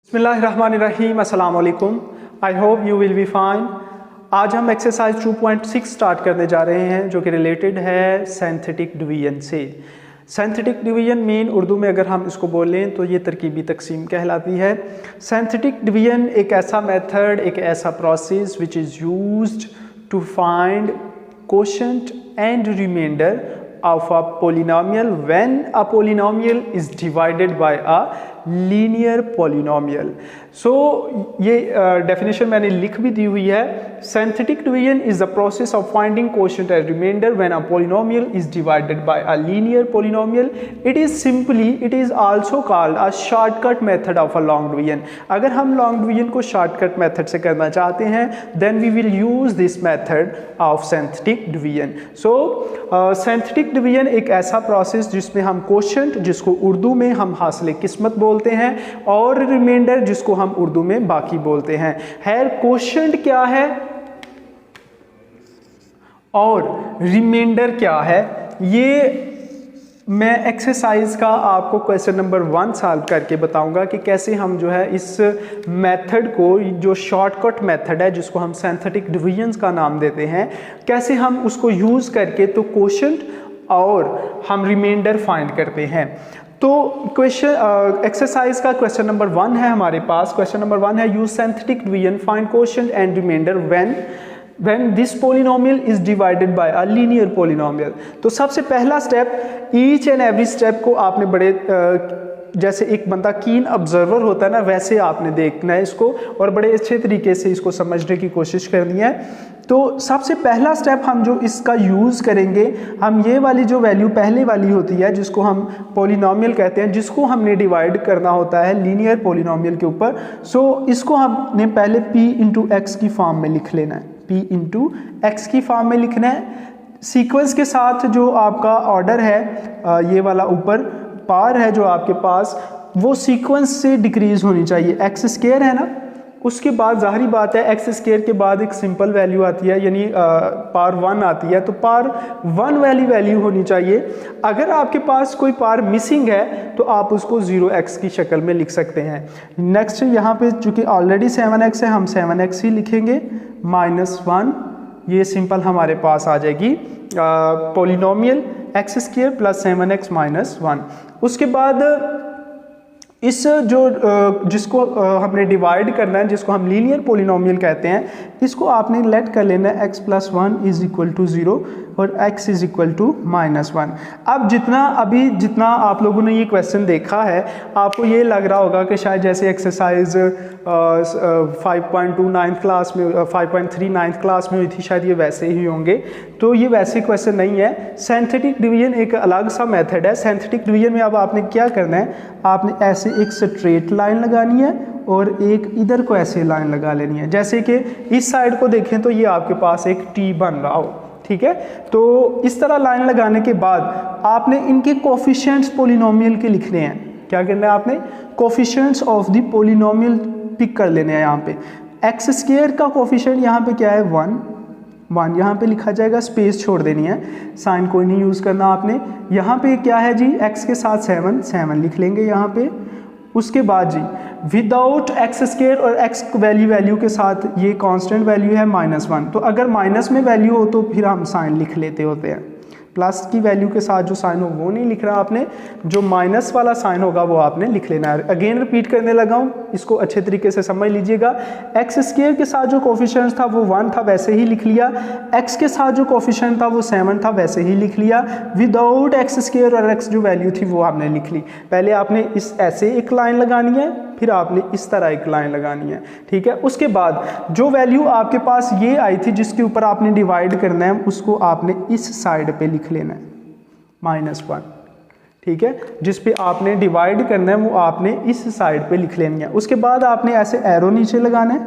बिस्मिल्लाहिर्रहमानिर्रहीम, अस्सलाम वालेकुम। I hope you will be fine. आज हम एक्सरसाइज 2.6 स्टार्ट करने जा रहे हैं जो कि रिलेटेड है सिंथेटिक डिवीजन से। सिंथेटिक डिवीजन मीन उर्दू में अगर हम इसको बोलें तो ये तरकीबी तकसीम कहलाती है। सिंथेटिक डिवीजन एक ऐसा मेथड, एक ऐसा process which is used to find quotient and remainder of a polynomial when a polynomial is divided by a linear polynomial। So ये definition मैंने लिख भी दी हुई है। Synthetic division is the process of finding quotient and remainder when a polynomial is divided by a linear polynomial। It is also called a shortcut method of a long division। अगर हम long division को shortcut method से करना चाहते हैं then we will use this method of synthetic division। So synthetic division एक ऐसा process जिसमें हम कोशेंट, जिसको उर्दू में हम हासिल किस्मत बोलते हैं, और रिमाइंडर जिसको हम उर्दू में बाकी बोलते हैं। कोशेंट क्या है और रिमाइंडर क्या है, ये मैं एक्सरसाइज का आपको क्वेश्चन नंबर 1 सॉल्व करके बताऊंगा कि कैसे हम जो है इस मेथड को, जो शॉर्टकट मेथड है जिसको हम सिंथेटिक डिवीजन का नाम देते हैं, कैसे हम उसको यूज़ करके तो कोशेंट और हम रिमाइंडर फाइंड करते हैं। तो क्वेश्चन एक्सरसाइज का क्वेश्चन नंबर 1 है हमारे पास। क्वेश्चन नंबर 1 है use synthetic division find quotient and remainder when this polynomial is divided by a linear polynomial। तो सबसे पहला step, each and every step को आपने बड़े जैसे एक बंदा कीन ऑब्जर्वर होता है ना, वैसे आपने देखना है इसको और बड़े अच्छे तरीके से इसको समझने की कोशिश करनी है। तो सबसे पहला स्टेप हम जो इसका यूज़ करेंगे, हम ये वाली जो वैल्यू पहले वाली होती है जिसको हम पॉलिनोमियल कहते हैं, जिसको हमने डिवाइड करना होता है लीनियर पॉलिनोमियल के ऊपर। सो इसको हमने पहले p इंटू एक्स की फॉर्म में लिख लेना है, p इंटू एक्स की फॉर्म में लिखना है। सीक्वेंस के साथ जो आपका ऑर्डर है, ये वाला ऊपर पार है जो आपके पास, वो सीक्वेंस से डिक्रीज होनी चाहिए। एक्स स्क्वायर है ना, उसके बाद जाहिर बात है एक्स स्क्वायर के बाद एक सिंपल वैल्यू आती है, यानी पार 1 आती है, तो पार 1 वाली वैल्यू होनी चाहिए। अगर आपके पास कोई पार मिसिंग है तो आप उसको 0x की शक्ल में लिख सकते हैं। नेक्स्ट यहाँ पे चूंकि ऑलरेडी 7x है, हम 7x ही लिखेंगे, -1, ये सिंपल हमारे पास आ जाएगी polynomial x square plus 7x minus 1। उसके बाद इस जो जिसको हमने डिवाइड करना है, जिसको हम लीनियर पॉलिनोमियल कहते हैं, इसको आपने लेट कर लेना है x + 1 इज इक्वल टू 0 और x इज इक्वल टू -1। अब जितना आप लोगों ने ये क्वेश्चन देखा है, आपको ये लग रहा होगा कि शायद जैसे एक्सरसाइज 5.2 9th क्लास में, 5.3 9th क्लास में हुई थी, शायद ये वैसे ही होंगे। तो ये वैसे क्वेश्चन नहीं है। सिंथेटिक डिवीजन एक अलग सा मेथड है। सिंथेटिक डिवीजन में अब आपने क्या करना है, आपने ऐसे एक स्ट्रेट लाइन लगानी है और एक इधर को ऐसे लाइन लगा लेनी है। जैसे कि इस साइड को देखें तो ये आपके पास एक टी बन रहा हो, ठीक है। तो इस तरह लाइन लगाने के बाद आपने इनके कोफिशिएंट्स पॉलिनोमियल के लिखने हैं। क्या करना है आपने, coefficients of the polynomial pick कर लेने हैं। यहाँ पे एक्स स्क्वायर का कोफिशिएंट यहाँ पे क्या है, 1 यहाँ पे लिखा जाएगा, स्पेस छोड़ देनी है, साइन कोई नहीं यूज़ करना आपने। यहाँ पे क्या है जी, x के साथ 7 लिख लेंगे यहाँ पे। उसके बाद जी विदाउट एक्स स्क्वायर और x वैल्यू के साथ ये कांस्टेंट वैल्यू है -1। तो अगर माइनस में वैल्यू हो तो फिर हम साइन लिख लेते होते हैं। प्लस की वैल्यू के साथ जो साइन हो वो नहीं लिख रहा आपने, जो माइनस वाला साइन होगा वो आपने लिख लेना है। अगेन रिपीट करने लगा हूँ, इसको अच्छे तरीके से समझ लीजिएगा। एक्स स्क्वायर के साथ जो कोफिशिएंट था वो 1 था, वैसे ही लिख लिया। एक्स के साथ जो कोफिशिएंट था वो 7 था, वैसे ही लिख लिया। विदाउट एक्स स्क्वायर और एक्स जो वैल्यू थी वो आपने लिख ली। पहले आपने इस ऐसे एक लाइन लगानी है, फिर आपने इस तरह एक लाइन लगानी है, ठीक है। उसके बाद जो वैल्यू आपके पास ये आई थी जिसके ऊपर आपने डिवाइड करना है, उसको आपने इस साइड पे लिख लेना है, -1, ठीक है। जिस पे आपने डिवाइड करना है वो आपने इस साइड पे लिख लेनी है। उसके बाद आपने ऐसे एरो नीचे लगाना है,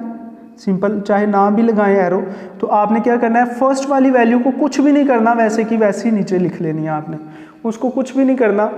सिंपल, चाहे ना भी लगाएं एरो। तो आपने क्या करना है, फर्स्ट वाली वैल्यू को कुछ भी नहीं करना, वैसे की वैसे ही नीचे लिख लेनी है आपने, उसको कुछ भी नहीं करना,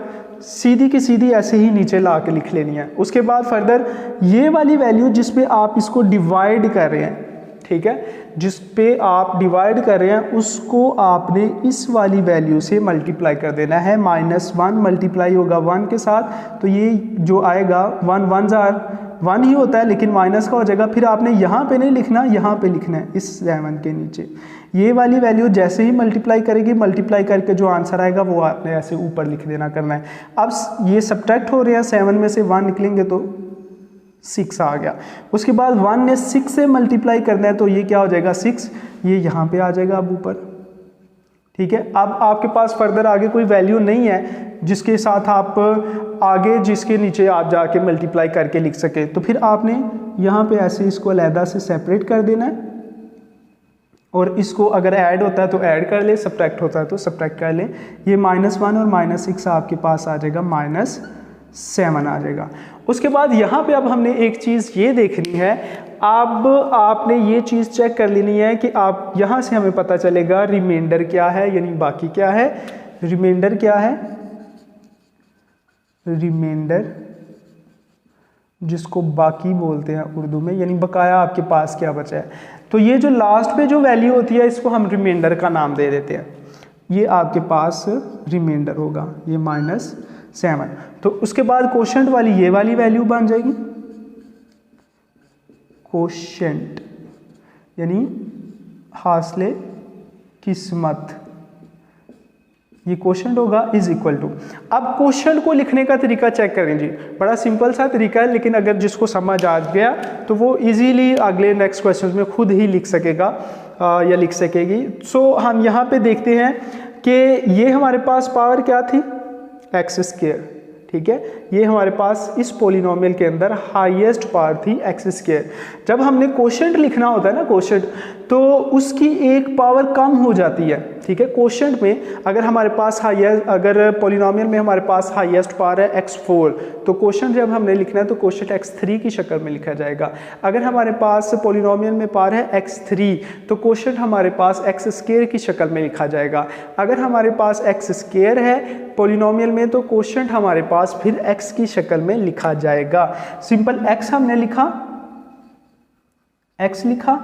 सीधी की सीधी ऐसे ही नीचे ला के लिख लेनी है। उसके बाद फर्दर ये वाली वैल्यू जिस पे आप इसको डिवाइड कर रहे हैं, ठीक है, जिस पे आप डिवाइड कर रहे हैं उसको आपने इस वाली वैल्यू से मल्टीप्लाई कर देना है। -1 मल्टीप्लाई होगा 1 के साथ, तो ये जो आएगा 1 1 जार 1 ही होता है, लेकिन माइनस का हो जाएगा। फिर आपने यहाँ पे नहीं लिखना, यहाँ पे लिखना है इस 7 के नीचे। ये वाली वैल्यू जैसे ही मल्टीप्लाई करेगी, मल्टीप्लाई करके जो आंसर आएगा वो आपने ऐसे ऊपर लिख देना करना है। अब ये सब्ट्रैक्ट हो रहे हैं, 7 में से 1 निकलेंगे तो 6 आ गया। उसके बाद 1 ने 6 से मल्टीप्लाई करना है तो ये क्या हो जाएगा 6, ये यहाँ पे आ जाएगा अब ऊपर। ठीक है, अब आपके पास फर्दर आगे कोई वैल्यू नहीं है जिसके साथ आप आगे जिसके नीचे आप जाके मल्टीप्लाई करके लिख सके, तो फिर आपने यहाँ पे ऐसे इसको अलहदा से सेपरेट कर देना है, और इसको अगर ऐड होता है तो ऐड कर ले, सब्ट्रैक्ट होता है तो सब्ट्रैक्ट कर ले। ये -1 और -6 आपके पास आ जाएगा, -7 आ जाएगा। उसके बाद यहाँ पे अब हमने एक चीज़ ये देखनी है, अब आपने ये चीज़ चेक कर लेनी है कि आप यहाँ से हमें पता चलेगा रिमाइंडर क्या है, यानी बाकी क्या है। रिमाइंडर क्या है, रिमाइंडर जिसको बाकी बोलते हैं उर्दू में, यानी बकाया आपके पास क्या बचा है। तो ये जो लास्ट पे जो वैल्यू होती है इसको हम रिमाइंडर का नाम दे देते हैं। ये आपके पास रिमाइंडर होगा, ये -7। तो उसके बाद कोशेंट वाली ये वाली वैल्यू बन जाएगी, कोशेंट यानी हासिले किस्मत, ये कोशेंट होगा इज इक्वल टू। अब कोशेंट को लिखने का तरीका चेक करें जी, बड़ा सिंपल सा तरीका है, लेकिन अगर जिसको समझ आ गया तो वो इजीली अगले नेक्स्ट क्वेश्चन में खुद ही लिख सकेगा या लिख सकेगी। सो हम यहाँ पे देखते हैं कि ये हमारे पास पावर क्या थी, एक्स स्क्वायर। ठीक है, ये हमारे पास इस पोलिनोमियल के अंदर हाईएस्ट पावर थी एक्स स्क्वायर। जब हमने कोशेंट लिखना होता है ना, कोशेंट, तो उसकी एक पावर कम हो जाती है। ठीक है, कोशेंट में अगर हमारे पास अगर पोलिनोमियल में हमारे पास हाईएस्ट पावर है x4, तो कोशेंट जब हमने लिखना है तो कोशेंट x3 की शक्ल में लिखा जाएगा। अगर हमारे पास पोलिनोमियल में पावर है x3, तो कोशेंट हमारे पास x स्क्वायर की शक्ल में लिखा जाएगा। अगर हमारे पास x स्क्वायर है पोलिनोमियल में, तो कोशेंट हमारे पास फिर x की शक्ल में लिखा जाएगा। सिंपल x हमने लिखा, x लिखा,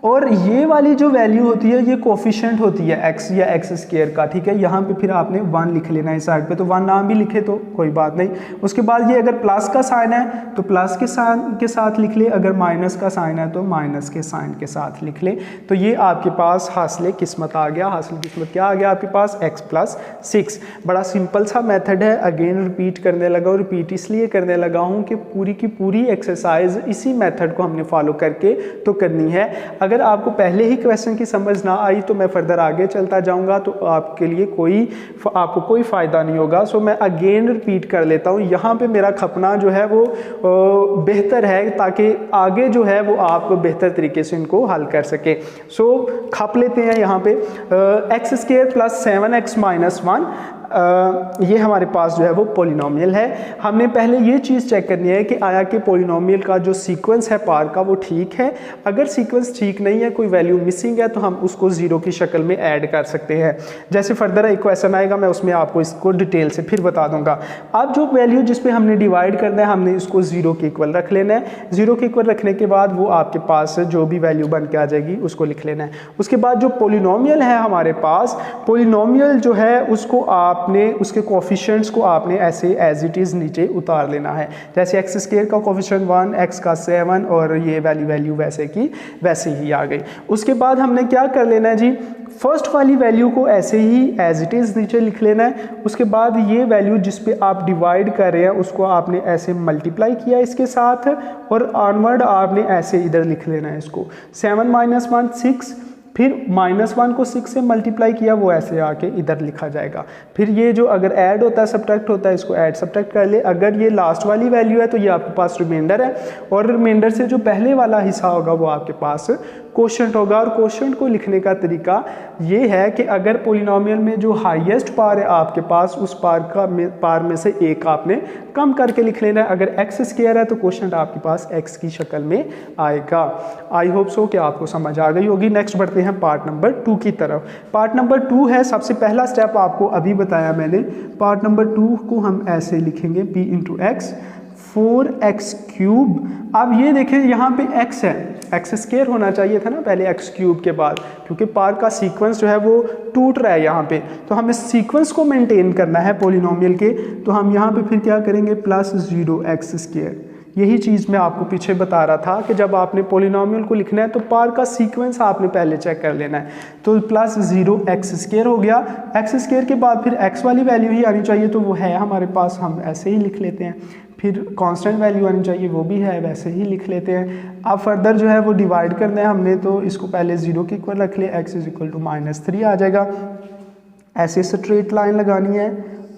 और ये वाली जो वैल्यू होती है ये कोफिशिएंट होती है x या x स्क्वायर का। ठीक है, यहाँ पे फिर आपने 1 लिख लेना है साइड पे, तो 1 नाम भी लिखे तो कोई बात नहीं। उसके बाद ये अगर प्लस का साइन है तो प्लस के साइन के साथ लिख ले, अगर माइनस का साइन है तो माइनस के साइन के साथ लिख ले। तो ये आपके पास हासिले किस्मत आ गया। हासिल किस्मत क्या आ गया आपके पास, x+6। बड़ा सिंपल सा मेथड है, अगेन रिपीट करने लगा हूँ। रिपीट इसलिए करने लगा हूँ कि पूरी की पूरी एक्सरसाइज इसी मेथड को हमने फॉलो करके तो करनी है। अगर आपको पहले ही क्वेश्चन की समझ ना आई तो मैं फर्दर आगे चलता जाऊंगा तो आपके लिए आपको कोई फ़ायदा नहीं होगा। सो मैं अगेन रिपीट कर लेता हूँ। यहाँ पे मेरा खपना जो है वो बेहतर है, ताकि आगे जो है वो आप बेहतर तरीके से इनको हल कर सके। सो खप लेते हैं यहाँ पे x² + 7x - 1, ये हमारे पास जो है वो पोलिनोमियल है। हमने पहले ये चीज़ चेक करनी है कि आया कि पोलिनोमियल का जो सीक्वेंस है पावर का वो ठीक है। अगर सीक्वेंस ठीक नहीं है, कोई वैल्यू मिसिंग है, तो हम उसको 0 की शक्ल में ऐड कर सकते हैं। जैसे फर्दर एक क्वेश्चन आएगा, मैं उसमें आपको इसको डिटेल से फिर बता दूंगा। अब जो वैल्यू जिस पे हमने डिवाइड करना है, हमने इसको 0 के इक्वल रख लेना है। 0 के इक्वल रखने के बाद वो आपके पास जो भी वैल्यू बन के आ जाएगी उसको लिख लेना है। उसके बाद जो पोलिनोमियल है हमारे पास, पोलिनोमियल जो है उसको आपने उसके कोफिशिएंट्स को आपने ऐसे एज इट इज़ नीचे उतार लेना है। जैसे x² का कोफिशिएंट 1, x का 7, और ये वाली वैल्यू वैसे की वैसे ही आ गई। उसके बाद हमने क्या कर लेना है जी, फर्स्ट वाली वैल्यू को ऐसे ही एज इट इज़ नीचे लिख लेना है। उसके बाद ये वैल्यू जिस पे आप डिवाइड कर रहे हैं उसको आपने ऐसे मल्टीप्लाई किया इसके साथ, और ऑनवर्ड आपने ऐसे इधर लिख लेना है इसको। 7 - 1 6, फिर -1 को 6 से मल्टीप्लाई किया, वो ऐसे आके इधर लिखा जाएगा। फिर ये जो अगर ऐड होता है सब्ट्रैक्ट होता है, इसको ऐड सब्ट्रैक्ट कर ले। अगर ये लास्ट वाली वैल्यू है तो ये आपके पास रिमाइंडर है, और रिमाइंडर से जो पहले वाला हिस्सा होगा वो आपके पास कोशेंट होगा। और कोशेंट को लिखने का तरीका ये है कि अगर पोलिनोमियल में जो हाईएस्ट पावर है आपके पास, उस पावर में से एक आपने कम करके लिख लेना है। अगर x² है तो कोशेंट आपके पास x की शक्ल में आएगा। आई होप सो कि आपको समझ आ गई होगी। नेक्स्ट बढ़ते हैं पार्ट नंबर 2 की तरफ। पार्ट नंबर 2 है, सबसे पहला स्टेप आपको अभी बताया मैंने। पार्ट नंबर 2 को हम ऐसे लिखेंगे p × x 4x³। अब ये देखें यहाँ पे x है, x² होना चाहिए था ना पहले x³ के बाद, क्योंकि पावर का सीक्वेंस जो है वो टूट रहा है यहाँ पे। तो हमें सीक्वेंस को मेंटेन करना है पोलिनोमियल के, तो हम यहाँ पे फिर क्या करेंगे, +0x²। यही चीज़ मैं आपको पीछे बता रहा था कि जब आपने पोलिनोमियल को लिखना है तो पार का सीक्वेंस आपने पहले चेक कर लेना है। तो प्लस 0x² हो गया, x² के बाद फिर x वाली वैल्यू ही आनी चाहिए, तो वो है हमारे पास, हम ऐसे ही लिख लेते हैं। फिर कांस्टेंट वैल्यू आनी चाहिए, वो भी है, वैसे ही लिख लेते हैं। अब फर्दर जो है वो डिवाइड करना है हमने, तो इसको पहले 0 के इक्वल रख लिया, x = -3 आ जाएगा। ऐसे स्ट्रेट लाइन लगानी है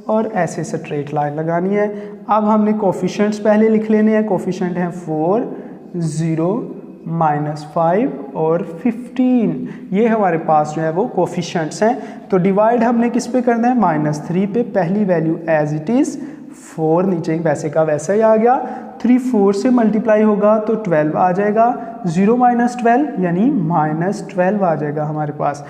और ऐसे स्ट्रेट लाइन लगानी है। अब हमने कोफिशिएंट्स पहले लिख लेने हैं। कोफिशिएंट हैं 4, 0, -5 और 15। ये हमारे पास जो है वो कोफिशिएंट्स हैं। तो डिवाइड हमने किस पे करना है, -3 पे। पहली वैल्यू एज इट इज़ 4 नीचे वैसे का वैसा ही आ गया। 3 4 से मल्टीप्लाई होगा तो 12 आ जाएगा। 0 - 12 यानी -12 आ जाएगा हमारे पास।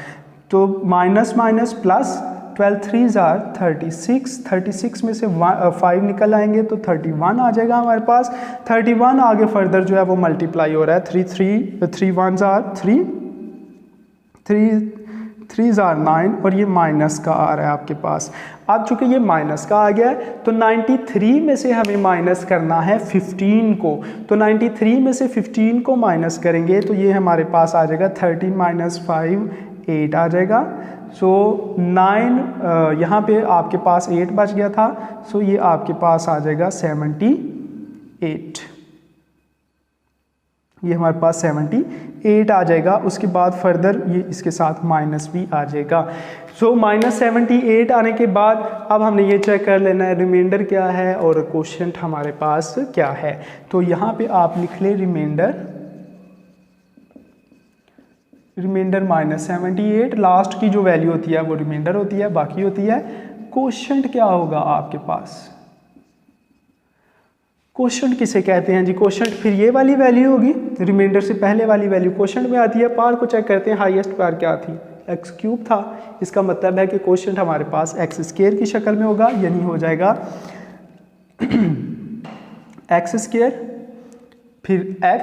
तो minus minus plus, 12 3s are 36, 36 में से 5 निकल आएंगे तो 31 आ जाएगा हमारे पास। 31 आगे फर्दर जो है वो मल्टीप्लाई हो रहा है। 3 1s are 3, 3 3s are 9 और ये माइनस का आ रहा है आपके पास। अब चूंकि ये माइनस का आ गया है तो 93 में से हमें माइनस करना है 15 को। तो 93 में से 15 को माइनस करेंगे तो ये हमारे पास आ जाएगा 13 - 5 8 आ जाएगा। सो 9 यहाँ पे आपके पास 8 बच गया था, सो ये आपके पास आ जाएगा 78। ये हमारे पास 78 आ जाएगा। उसके बाद फर्दर ये इसके साथ माइनस भी आ जाएगा। सो -78 आने के बाद अब हमने ये चेक कर लेना है रिमाइंडर क्या है और कोशेंट हमारे पास क्या है। तो यहाँ पे आप लिख ले रिमाइंडर -78। लास्ट की जो वैल्यू होती है वो रिमाइंडर होती है, बाकी होती है कोशेंट। क्या होगा आपके पास, कोशेंट किसे कहते हैं जी? कोशेंट फिर ये वाली वैल्यू होगी, रिमाइंडर से पहले वाली वैल्यू कोशेंट में आती है। पार को चेक करते हैं, हाईएस्ट पार क्या थी, x³ था। इसका मतलब है कि कोशेंट हमारे पास x² की शक्ल में होगा, यानी हो जाएगा x², फिर x,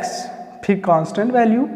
फिर कांस्टेंट वैल्यू।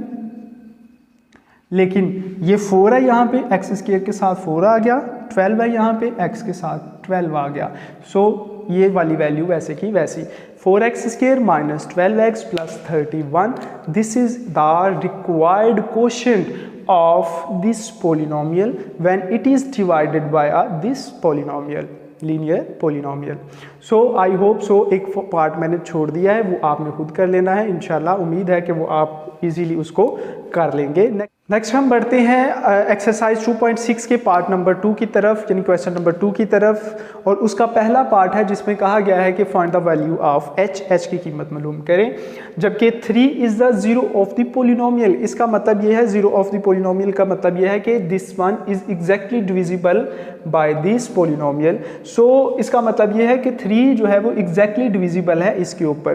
लेकिन ये 4 है यहाँ पे, x² के साथ 4 आ गया, 12 है यहाँ पे, x के साथ 12 आ गया। सो ये वाली वैल्यू वैसे की वैसी, 4x² - 12x + 31। This is the required quotient of this polynomial when it is divided by this polynomial, linear polynomial. So I hope so एक पार्ट मैंने छोड़ दिया है, वो आपने खुद कर लेना है। इंशाल्लाह उम्मीद है कि वो आप इजीली उसको कर लेंगे। नेक्स्ट हम बढ़ते हैं एक्सरसाइज 2.6 के पार्ट नंबर 2 की तरफ, यानी क्वेश्चन नंबर 2 की तरफ। और उसका पहला पार्ट है जिसमें कहा गया है कि find the value of h की कीमत मालूम करें। जबकि 3 is the zero of the polynomial. इसका मतलब ये है, जीरो ऑफ द पोलिनोमियल का मतलब ये है कि this one is exactly divisible by this polynomial. So इसका मतलब ये है कि 3 जो है वो एग्जैक्टली डिविजिबल है इसके ऊपर।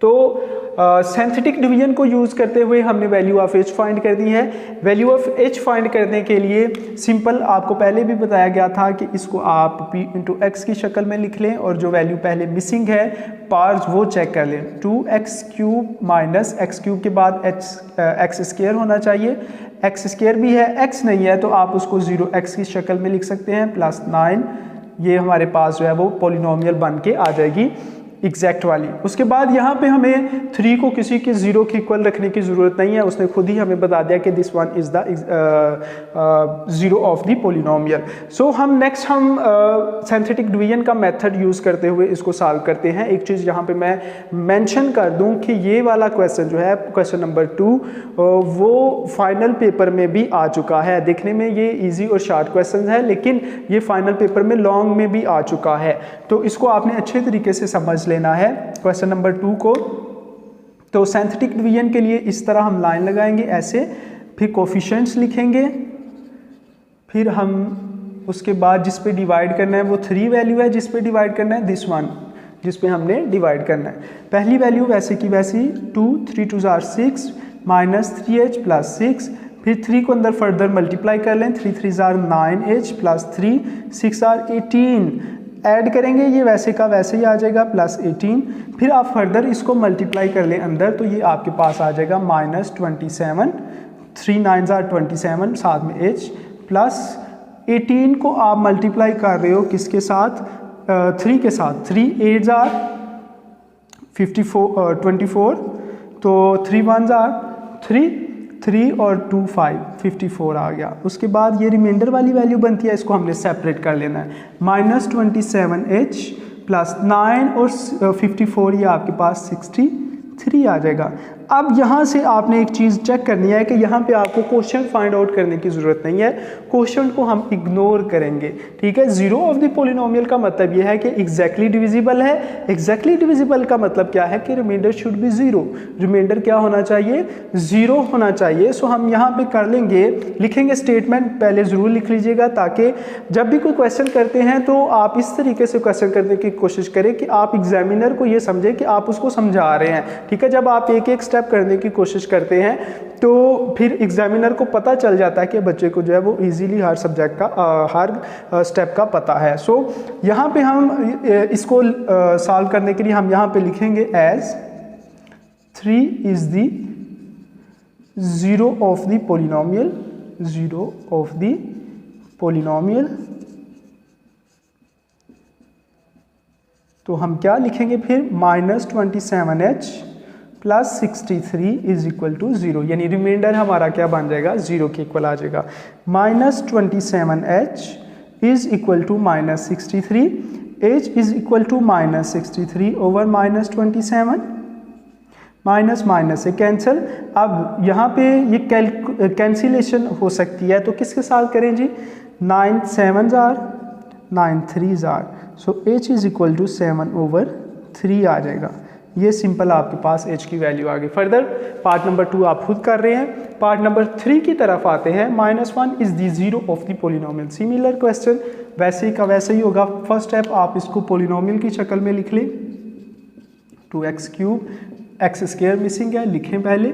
तो सिंथेटिक डिवीजन को यूज करते हुए हमने वैल्यू ऑफ h फाइंड कर दी है। वैल्यू ऑफ h फाइंड करने के लिए सिंपल, आपको पहले भी बताया गया था कि इसको आप p × x की शक्ल में लिख लें और जो वैल्यू पहले मिसिंग है पार्ट्स वो चेक कर लें। 2x³ - x³ के बाद x² होना चाहिए। x² भी है, x नहीं है तो आप उसको 0x की शक्ल में लिख सकते हैं, +9। ये हमारे पास जो है वो पोलिनोमियल बन के आ जाएगी एग्जैक्ट वाली। उसके बाद यहाँ पे हमें 3 को किसी के 0 के इक्वल रखने की ज़रूरत नहीं है, उसने खुद ही हमें बता दिया कि this one is the zero of the polynomial. So हम नेक्स्ट सिंथेटिक डिवीजन का मेथड यूज़ करते हुए इसको सॉल्व करते हैं। एक चीज़ यहाँ पे मैं मेंशन कर दूँ कि ये वाला क्वेश्चन जो है, क्वेश्चन नंबर 2, वो फाइनल पेपर में भी आ चुका है। देखने में ये ईजी और शॉर्ट क्वेश्चन है, लेकिन ये फाइनल पेपर में लॉन्ग में भी आ चुका है। तो इसको आपने अच्छे तरीके से समझ लेना है क्वेश्चन नंबर 2 को। तो सिंथेटिक डिवीजन के लिए इस तरह हम लाइन लगाएंगे ऐसे, फिर कोफिशिएंट्स लिखेंगे, फिर हम उसके बाद जिस पे डिवाइड करना है वो 3 वैल्यू है, जिस पे डिवाइड करना है दिस वन, जिस पे हमने डिवाइड करना है। पहली वैल्यू वैसे की वैसी 2, 3 2s are 6 -3h + 6। फिर 3 को अंदर फर्दर मल्टीप्लाई कर लें, 3 3s are 9h + 3 6 are 18। Add करेंगे ये वैसे का वैसे ही आ जाएगा +18। फिर आप फर्दर इसको मल्टीप्लाई कर लें अंदर, तो ये आपके पास आ जाएगा -27। 3 9s are 27, साथ में h +18 को आप मल्टीप्लाई कर रहे हो किसके साथ, 3 के साथ। 3 8s are 24, तो 3 1s आर 3 और 2 5, 54 आ गया। उसके बाद ये रिमाइंडर वाली वैल्यू बनती है, इसको हमने सेपरेट कर लेना है। -27h प्लस 9 और 54, ये आपके पास 63 आ जाएगा। अब यहाँ से आपने एक चीज़ चेक करनी है कि यहाँ पे आपको क्वेश्चन फाइंड आउट करने की ज़रूरत नहीं है, क्वेश्चन को हम इग्नोर करेंगे, ठीक है। जीरो ऑफ द पॉलिनोमियल का मतलब ये है कि एग्जैक्टली डिविजिबल है। एग्जैक्टली डिविजिबल का मतलब क्या है कि remainder should be zero, remainder क्या होना चाहिए, जीरो होना चाहिए। सो हम यहाँ पे कर लेंगे, लिखेंगे स्टेटमेंट, पहले ज़रूर लिख लीजिएगा ताकि जब भी कोई क्वेश्चन करते हैं तो आप इस तरीके से क्वेश्चन करने की कोशिश करें कि आप एग्जामिनर को ये समझे कि आप उसको समझा रहे हैं, ठीक है। जब आप एक एक स्टेप करने की कोशिश करते हैं तो फिर एग्जामिनर को पता चल जाता है कि बच्चे को जो है वो इजीली हर सब्जेक्ट का हर स्टेप का पता है। सो यहाँ पे हम इसको सॉल्व करने के लिए हम यहाँ पे लिखेंगे as 3 is the zero of the polynomial, zero of the polynomial. तो हम क्या लिखेंगे फिर, -27h plus 63 is equal to 0, यानी रिमाइंडर हमारा क्या बन जाएगा, 0 के इक्वल आ जाएगा। -27h is equal to -63, h is equal to -63 over -27, minus minus से कैंसिल। अब यहाँ पे ये कैंसिलेशन हो सकती है, तो किसके साथ करें जी, 9 7s are 9 3s are, so h is equal to 7/3 आ जाएगा। ये सिंपल आपके पास h की वैल्यू आ गई। फर्दर पार्ट नंबर 2 आप खुद कर रहे हैं। पार्ट नंबर 3 की तरफ आते हैं। -1 is the zero of the polynomial. Similar question वैसे ही का वैसे ही होगा। फर्स्ट स्टेप आप इसको पॉलिनोमियल की शक्ल में लिख लें, 2x³ x² मिसिंग है, लिखें पहले,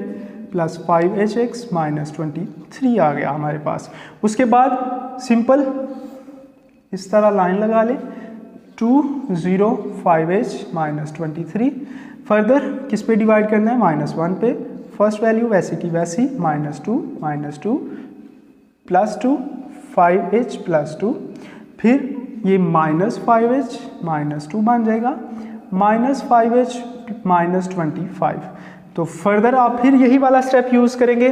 प्लस 5hx -23 आ गया हमारे पास। उसके बाद सिंपल इस तरह लाइन लगा लें, 2 0 5h -23। फर्दर किस पे डिवाइड करना है, -1 पे। फर्स्ट वैल्यू वैसे की वैसी, -2 प्लस 2 5h प्लस 2, फिर ये -5h -2 बन जाएगा, -5h -25। तो फर्दर आप फिर यही वाला स्टेप यूज़ करेंगे।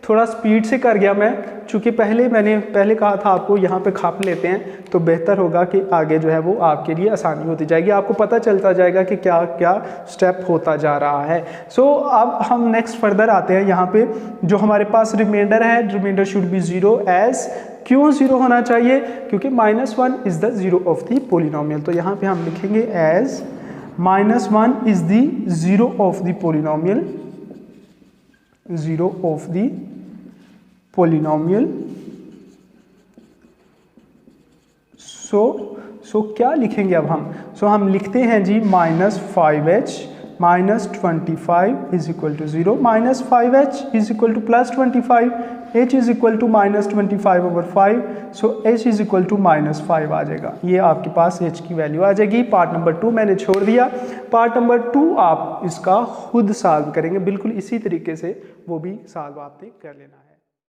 थोड़ा स्पीड से कर गया मैं, चूँकि मैंने पहले कहा था आपको यहाँ पे खाप लेते हैं तो बेहतर होगा कि आगे जो है वो आपके लिए आसानी होती जाएगी, आपको पता चलता जाएगा कि क्या क्या स्टेप होता जा रहा है। सो अब हम नेक्स्ट फर्दर आते हैं। यहाँ पे जो हमारे पास रिमाइंडर है, रिमाइंडर शुड बी 0 एज, क्यों 0 होना चाहिए, क्योंकि -1 is the zero of the polynomial. तो यहाँ पे हम लिखेंगे as -1 is the zero of the polynomial, zero of the polynomial। so क्या लिखेंगे अब हम, हम लिखते हैं जी -5h -25 is equal to 0, -5h is equal to +25, h is equal to -25/5, so h is equal to -5 आ जाएगा। ये आपके पास h की वैल्यू आ जाएगी। पार्ट नंबर 2 मैंने छोड़ दिया। पार्ट नंबर 2 आप इसका खुद सॉल्व करेंगे, बिल्कुल इसी तरीके से वो भी सॉल्व आपने कर लेना है।